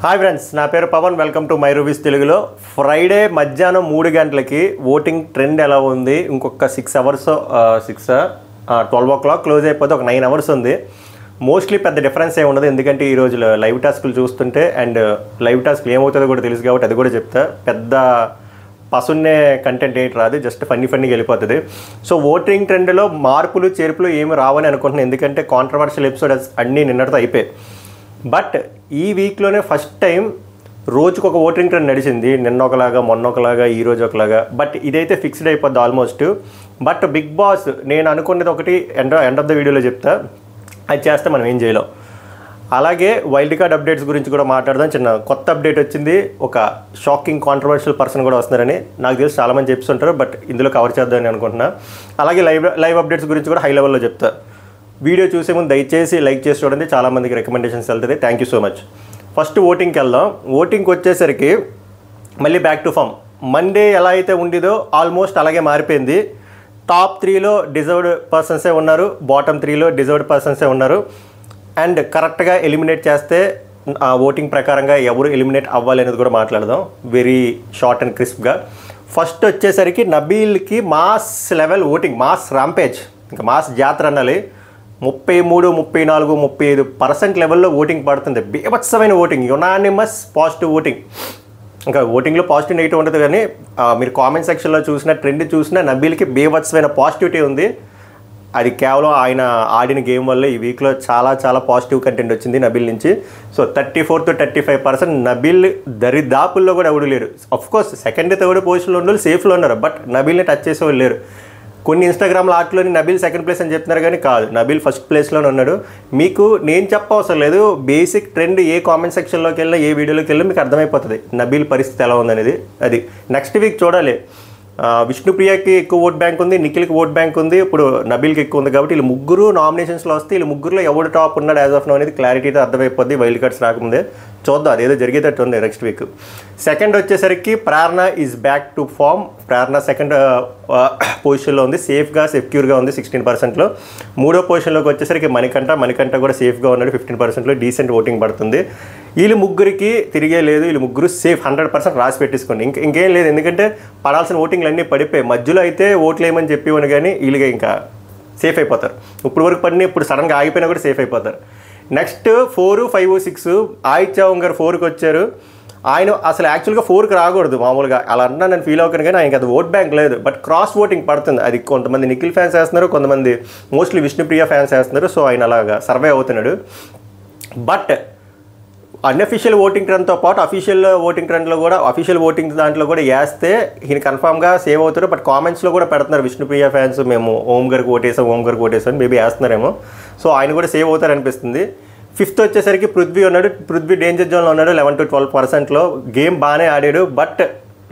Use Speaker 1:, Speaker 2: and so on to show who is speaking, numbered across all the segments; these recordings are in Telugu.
Speaker 1: హాయ్ ఫ్రెండ్స్, నా పేరు Pavan. Welcome to my reviews తెలుగులో. ఫ్రైడే మధ్యాహ్నం 3 గంటలకి ఓటింగ్ ట్రెండ్ ఎలా ఉంది? ఇంకొక 6 అవర్స్ 12 o'clock క్లోజ్ అయిపోతే ఒక 9 అవర్స్ ఉంది. మోస్ట్లీ పెద్ద డిఫరెన్స్ ఏమి ఉండదు, ఎందుకంటే ఈ రోజు లైవ్ టాస్క్లు చూస్తుంటే అండ్ లైవ్ టాస్క్లు ఏమవుతుందో కూడా తెలుసు కాబట్టి అది కూడా చెప్తా. పెద్ద పసున్నే కంటెంట్ ఏంటి రాదు, జస్ట్ ఫన్నీగా వెళ్ళిపోతుంది. సో ఓటింగ్ ట్రెండ్లో మార్పులు చేర్పులు ఏమి రావని అనుకుంటున్నాను, ఎందుకంటే కాంట్రవర్షియల్ ఎపిసోడ్స్ అన్నీ నిన్నటితో అయిపోయాయి. బట్ ఈ వీక్లోనే ఫస్ట్ టైం రోజుకు ఒక ఓటింగ్ ట్రెండ్ నడిచింది. నిన్న ఒకలాగా, మొన్న ఒకలాగా, ఈరోజు ఒకలాగా. బట్ ఇదైతే ఫిక్స్డ్ అయిపోద్ది ఆల్మోస్ట్. బట్ బిగ్ బాస్ నేను అనుకున్నది ఒకటి ఎండ్ ఆఫ్ ద వీడియోలో చెప్తా, అది చేస్తే మనం ఏం చేయలేం. అలాగే వైల్డ్ కార్డ్ అప్డేట్స్ గురించి కూడా మాట్లాడదాం. చిన్న కొత్త అప్డేట్ వచ్చింది, ఒక షాకింగ్ కాంట్రవర్షియల్ పర్సన్ కూడా వస్తున్నారని నాకు తెలిసి చాలామంది చెప్తుంటారు, బట్ ఇందులో కవర్ చేద్దామని అనుకుంటున్నా. అలాగే లైవ్ అప్డేట్స్ గురించి కూడా హై లెవెల్లో చెప్తా. వీడియో చూసే ముందు దయచేసి లైక్ చేసి చూడండి, చాలామందికి రికమెండేషన్స్ వెళ్తుంది. Thank you so much. First ఓటింగ్కి వెళ్దాం. ఓటింగ్కి వచ్చేసరికి మళ్ళీ బ్యాక్ టు ఫామ్. మండే ఎలా అయితే ఉండిదో ఆల్మోస్ట్ అలాగే మారిపోయింది. టాప్ 3లో డిజర్వ్డ్ పర్సన్సే ఉన్నారు, బాటమ్ 3లో డిజర్వ్డ్ పర్సన్సే ఉన్నారు. అండ్ కరెక్ట్గా ఎలిమినేట్ చేస్తే ఆ ఓటింగ్ ప్రకారంగా ఎవరు ఎలిమినేట్ అవ్వాలి అనేది కూడా మాట్లాడదాం వెరీ షార్ట్ అండ్ క్రిస్ప్గా. ఫస్ట్ వచ్చేసరికి నబీల్కి mass level voting, mass rampage, ఇంకా మాస్ జాతర అనాలి. 33, 34, 35% లెవెల్లో ఓటింగ్ పడుతుంది. బీభత్సమైన ఓటింగ్, యునానిమస్ పాజిటివ్ ఓటింగ్. ఇంకా ఓటింగ్లో పాజిటివ్ నెగిటివ్ ఉంటుంది, కానీ మీరు కామెంట్ సెక్షన్లో చూసిన ట్రెండ్ చూసినా నబీల్కి బీభత్సమైన పాజిటివిటీ ఉంది. అది కేవలం ఆయన ఆడిన గేమ్ వల్ల ఈ వీక్లో చాలా పాజిటివ్ కంటెంట్ వచ్చింది నబీల్ నుంచి. సో 34 to 35% నబీల్ దరిదాపుల్లో కూడా ఎవరు లేరు. అఫ్కోర్స్ సెకండ్ థర్డ్ పొజిషన్లో ఉన్న వాళ్ళు సేఫ్లో ఉన్నారు, బట్ నబీల్ని టచ్ చేసేవాళ్ళు లేరు. కొన్ని ఇన్స్టాగ్రామ్ ఆర్ట్లోని నబీల్ సెకండ్ ప్లేస్ అని చెప్తున్నారు, కానీ కాదు, నబీల్ ఫస్ట్ ప్లేస్లోనే ఉన్నాడు. మీకు నేను చెప్పవసరం లేదు, బేసిక్ ట్రెండ్ ఏ కామెంట్ సెక్షన్లోకి వెళ్ళినా, ఏ వీడియోలోకి వెళ్ళినా మీకు అర్థమైపోతుంది నబీల్ పరిస్థితి ఎలా ఉందనేది. అది నెక్స్ట్ వీక్ చూడాలి. విష్ణుప్రియకి ఎక్కువ ఓట్ బ్యాంక్ ఉంది, నిఖిల్కి ఓట్ బ్యాంక్ ఉంది, ఇప్పుడు నబీల్కి ఎక్కువ ఉంది. కాబట్టి వీళ్ళు ముగ్గురు నామినేషన్స్లో వస్తే వీళ్ళు ముగ్గురులో ఎవడు టాప్ ఉన్నాడు యాజ్ ఆఫ్ నో అనేది క్లారిటీతో అర్థమైపోద్ది. వైల్డ్ కార్డ్స్ రాకముందే చూద్దాం, అదేదో జరిగేటట్టు ఉంది నెక్స్ట్ వీక్. సెకండ్ వచ్చేసరికి Prerana is back to form. Prerana second పొజిషన్లో ఉంది, సేఫ్గా సెక్యూర్గా ఉంది 16%లో. మూడో పొజిషన్లోకి వచ్చేసరికి మణికంఠ కూడా సేఫ్గా ఉన్నాడు 15%లో. డీసెంట్ ఓటింగ్ పడుతుంది. వీళ్ళు ముగ్గురికి తిరిగే లేదు, వీళ్ళు ముగ్గురు సేఫ్ 100% రాసి పెట్టేసుకోండి. ఇంకేం లేదు, ఎందుకంటే పడాల్సిన ఓటింగ్లు అన్నీ పడిపోయి మధ్యలో అయితే ఓట్లు వేయమని చెప్పేవాడు, కానీ వీళ్ళుగా ఇంకా సేఫ్ అయిపోతారు. ఇప్పుడు వరకు పడిన ఇప్పుడు సడన్గా ఆగిపోయినా కూడా సేఫ్ అయిపోతారు. నెక్స్ట్ 4, 5, 6 ఆదిత్య గారు 4కి వచ్చారు. ఆయన అసలు యాక్చువల్గా 4కి రాకూడదు, మామూలుగా అలా అన్నా నేను ఫీల్ అవుతాను, కానీ ఆయనకి అది ఓట్ బ్యాంక్ లేదు. బట్ క్రాస్ ఓటింగ్ పడుతుంది. అది కొంతమంది నిఖిల్ ఫ్యాన్స్ వేస్తున్నారు, కొంతమంది మోస్ట్లీ విష్ణుప్రియ ఫ్యాన్స్ వేస్తున్నారు. సో ఆయన అలాగా సర్వే అవుతున్నాడు. బట్ అన్అఫీషియల్ ఓటింగ్ ట్రెండ్తో పాటు అఫీషియల్ ఓటింగ్ ట్రెండ్లో కూడా, అఫీషియల్ ఓటింగ్ దాంట్లో కూడా వేస్తే ఈయన కన్ఫామ్గా సేవ్ అవుతారు. బట్ కామెంట్స్లో కూడా పెడుతున్నారు విష్ణుప్రియ ఫ్యాన్స్, మేము ఓం గారికి ఓటేసాం మేబీ వేస్తున్నారేమో. సో ఆయన కూడా సేవ్ అవుతారు అనిపిస్తుంది. ఫిఫ్త్ వచ్చేసరికి పృథ్వీ ఉన్నాడు. పృథ్వీ డేంజర్ జోన్లో ఉన్నాడు 11 to 12%లో. గేమ్ బాగానే ఆడాడు, బట్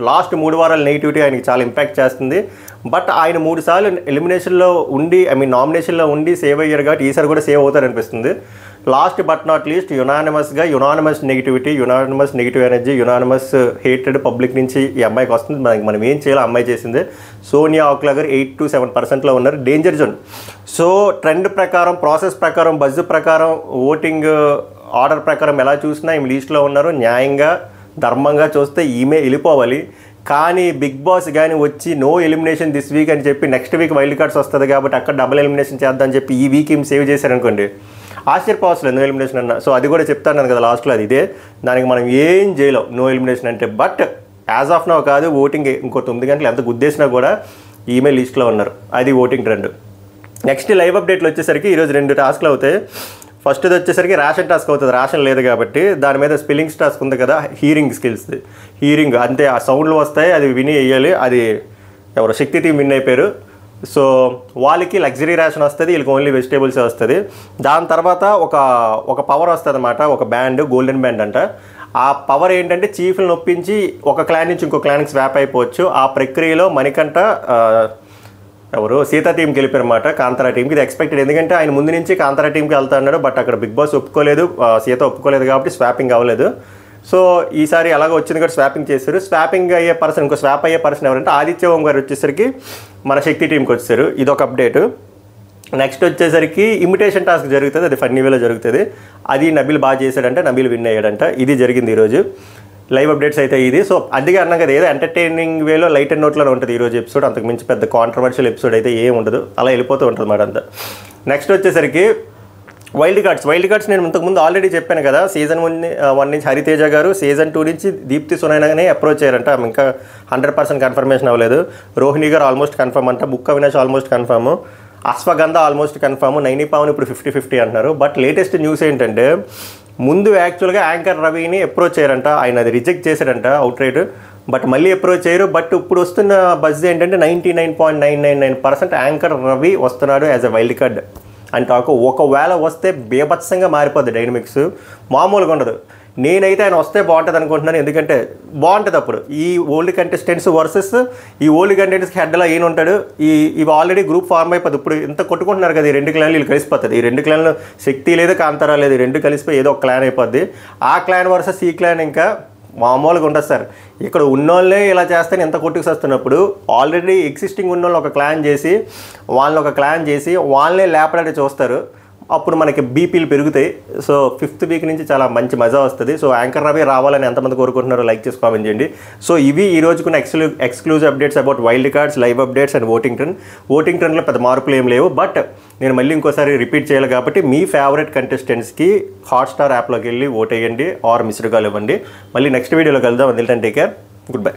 Speaker 1: లాస్ట్ 3 వారాల నెగిటివిటీ ఆయనకి చాలా ఇంపాక్ట్ చేస్తుంది. బట్ ఆయన 3 సార్లు ఎలిమినేషన్లో ఉండి, నామినేషన్లో ఉండి సేవ్ అయ్యారు కాబట్టి ఈసారి కూడా సేవ్ అవుతారు అనిపిస్తుంది. Last but not least unanimous negativity, unanimous negative energy, unanimous hated public నుంచి ఈ అమ్మాయికి వస్తుంది. మనం ఏం చేయాలో అమ్మాయి చేసింది. సోనియా ఆక్లా గారు 8 to 7%లో ఉన్నారు, డేంజర్ జోన్. సో ట్రెండ్ ప్రకారం, ప్రాసెస్ ప్రకారం, బజ్ ప్రకారం, ఓటింగ్ ఆర్డర్ ప్రకారం ఎలా చూసినా ఈమె లీస్ట్లో ఉన్నారు. న్యాయంగా ధర్మంగా చూస్తే ఈమె వెళ్ళిపోవాలి. కానీ బిగ్ బాస్ కానీ వచ్చి నో ఎలిమినేషన్ దిస్ వీక్ అని చెప్పి నెక్స్ట్ వీక్ వైల్డ్ కార్డ్స్ వస్తుంది కాబట్టి అక్కడ డబుల్ ఎలిమినేషన్ చేద్దామని చెప్పి ఈ వీక్ ఏం సేవ్ చేశారనుకోండి, ఆశ్చర్యపోవసలేదు నో ఎలిమినేషన్ అన్న. సో అది కూడా చెప్తాను కదా లాస్ట్లో, అది ఇదే, దానికి మనం ఏం చేయలేం నో ఎలిమినేషన్ అంటే. బట్ యాజ్ ఆఫ్ నో కాదు, ఓటింగ్ ఇంకో 9 గంటలు ఎంత గుద్దేసినా కూడా ఈమెయిల్ లిస్ట్లో ఉన్నారు. అది ఓటింగ్ ట్రెండ్. నెక్స్ట్ లైవ్ అప్డేట్లు వచ్చేసరికి ఈరోజు 2 టాస్క్లు అవుతాయి. ఫస్ట్ది వచ్చేసరికి రేషన్ టాస్క్ అవుతుంది, రేషన్ లేదు కాబట్టి. దాని మీద స్పెల్లింగ్స్ టాస్క్ ఉంది కదా, హీరింగ్ స్కిల్స్, హీరింగ్ అంతే, ఆ సౌండ్లు వస్తాయి, అది విని వేయాలి. అది ఎవరు శక్తి టీం విన్ అయిపోయారు. సో వాళ్ళకి లగ్జరీ రేషన్ వస్తుంది, వీళ్ళకి ఓన్లీ వెజిటేబుల్సే వస్తుంది. దాని తర్వాత ఒక పవర్ వస్తుంది అన్నమాట, ఒక బ్యాండ్, గోల్డెన్ బ్యాండ్ అంట. ఆ పవర్ ఏంటంటే చీఫ్ని నొప్పించి ఒక క్లాన్ నుంచి ఇంకో క్లాన్కి స్వాప్ అయిపోవచ్చు. ఆ ప్రక్రియలో మణికంఠ ఎవరు సీతా టీంకి వెళ్ళిపోయారు అన్నమాట, కాంతారా టీంకి. ఇది ఎక్స్పెక్టెడ్, ఎందుకంటే ఆయన ముందు నుంచి కాంతారా టీంకి వెళ్తా అన్నాడు. బట్ అక్కడ బిగ్ బాస్ ఒప్పుకోలేదు, సీత ఒప్పుకోలేదు కాబట్టి స్వాపింగ్ అవ్వలేదు. సో ఈసారి అలాగ వచ్చింది కూడా స్వాపింగ్ చేశారు. స్వాపింగ్ అయ్యే పర్సన్, ఇంకో స్వాప్ అయ్యే పర్సన్ ఎవరంటే ఆదిత్య గారు వచ్చేసరికి మన శక్తి టీంకి వచ్చారు. ఇదొక అప్డేటు. నెక్స్ట్ వచ్చేసరికి ఇమిటేషన్ టాస్క్ జరుగుతుంది, అది ఫన్నీ వేలో జరుగుతుంది. అది నబీల్ బాగా చేశాడంట, నబీల్ విన్ అయ్యాడంట. ఇది జరిగింది ఈరోజు లైవ్ అప్డేట్స్ అయితే ఇది. సో అందుకే అన్నాం కదా, ఏదో ఎంటర్టైనింగ్ వేలో లైట్ అండ్ నోట్లోనే ఉంటుంది ఈరోజు ఎపిసోడ్. అంతకు మించి పెద్ద కాంట్రవర్షియల్ ఎపిసోడ్ అయితే ఏం ఉండదు, అలా వెళ్ళిపోతూ ఉంటుంది మాట అంతా. నెక్స్ట్ వచ్చేసరికి వైల్డ్ కార్డ్స్ నేను ఇంతకుముందు ఆల్రెడీ చెప్పాను కదా, సీజన్ 1 నుంచి హరితేజ గారు, సీజన్ 2 నుంచి దీప్తి సునైనానే అప్రోచ్ అయ్యారంట. ఆమె ఇంకా 100% కన్ఫర్మేషన్ అవ్వలేదు. రోహిణి గారు ఆల్మోస్ట్ కన్ఫర్మ్ అంట, బుక్ అవినాష్ ఆల్మోస్ట్ కన్ఫర్మ్, అశ్వగంధ ఆల్మోస్ట్ కన్ఫర్మ్, నైని పవన్ ఇప్పుడు 50-50 అంటున్నారు. బట్ లేటెస్ట్ న్యూస్ ఏంటంటే, ముందు యాక్చువల్గా యాంకర్ రవిని అప్రోచ్ అయ్యారంట, ఆయన అది రిజెక్ట్ చేశారంట అవుట్ రైట్. బట్ మళ్ళీ అప్రోచ్ అయ్యారు. బట్ ఇప్పుడు వస్తున్న బజ్ ఏంటంటే 99.999% యాంకర్ రవి వస్తున్నాడు యాజ్ ఎ వైల్డ్ కార్డ్ అని టాక్. ఒకవేళ వస్తే బేభత్సంగా మారిపోద్ది డైనమిక్స్, మామూలుగా ఉండదు. నేనైతే ఆయన వస్తే బాగుంటుంది అనుకుంటున్నాను, ఎందుకంటే బాగుంటుంది అప్పుడు ఈ ఓల్డ్ కంటెస్టెంట్స్ వర్సెస్ ఈ ఓల్డ్ కంటెస్టెంట్స్కి హెడ్లా ఈయన ఉంటాడు. ఇవి ఆల్రెడీ గ్రూప్ ఫార్మ్ అయిపోతుంది. ఇప్పుడు ఇంత కొట్టుకుంటున్నారు కదా, ఈ 2 క్లాన్లు వీళ్ళు కలిసిపోతుంది. ఈ 2 క్లాన్లు శక్తి లేదు, కాంతారా లేదు, 2 కలిసిపోయి ఏదో ఒక క్లాన్ అయిపోద్ది. ఆ క్లాన్ వర్సెస్ ఈ క్లాన్ ఇంకా మామూలుగా ఉంటుంది సార్. ఇక్కడ ఉన్నోళ్ళే ఇలా చేస్తే ఎంత కొట్టుకు వస్తున్నప్పుడు ఆల్రెడీ ఎగ్జిస్టింగ్ ఉన్నోళ్ళు ఒక క్లాన్ చేసి వాళ్ళనే లేపడానికి చూస్తారు. అప్పుడు మనకి బీపీలు పెరుగుతాయి. సో 5th వీక్ నుంచి చాలా మంచి మజా వస్తుంది. సో యాంకర్ రవి రావాలని ఎంతమంది కోరుకుంటున్నారో లైక్ చేసి కామెంట్ చేయండి. సో ఇవి ఈ రోజుకున్న exclusive updates about wild cards, live updates and voting ట్రెండ్లో పెద్ద మార్పులు ఏం లేవు. బట్ నేను మళ్ళీ ఇంకోసారి రిపీట్ చేయాలి కాబట్టి, మీ ఫేవరెట్ కంటెస్టెంట్స్కి హాట్స్టార్ యాప్లోకి వెళ్ళి ఓట్ వేయండి ఆర్ మిస్డ్ కాల్ ఇవ్వండి. మళ్ళీ నెక్స్ట్ వీడియోలో కలుద్దాం. Until take care, good bye.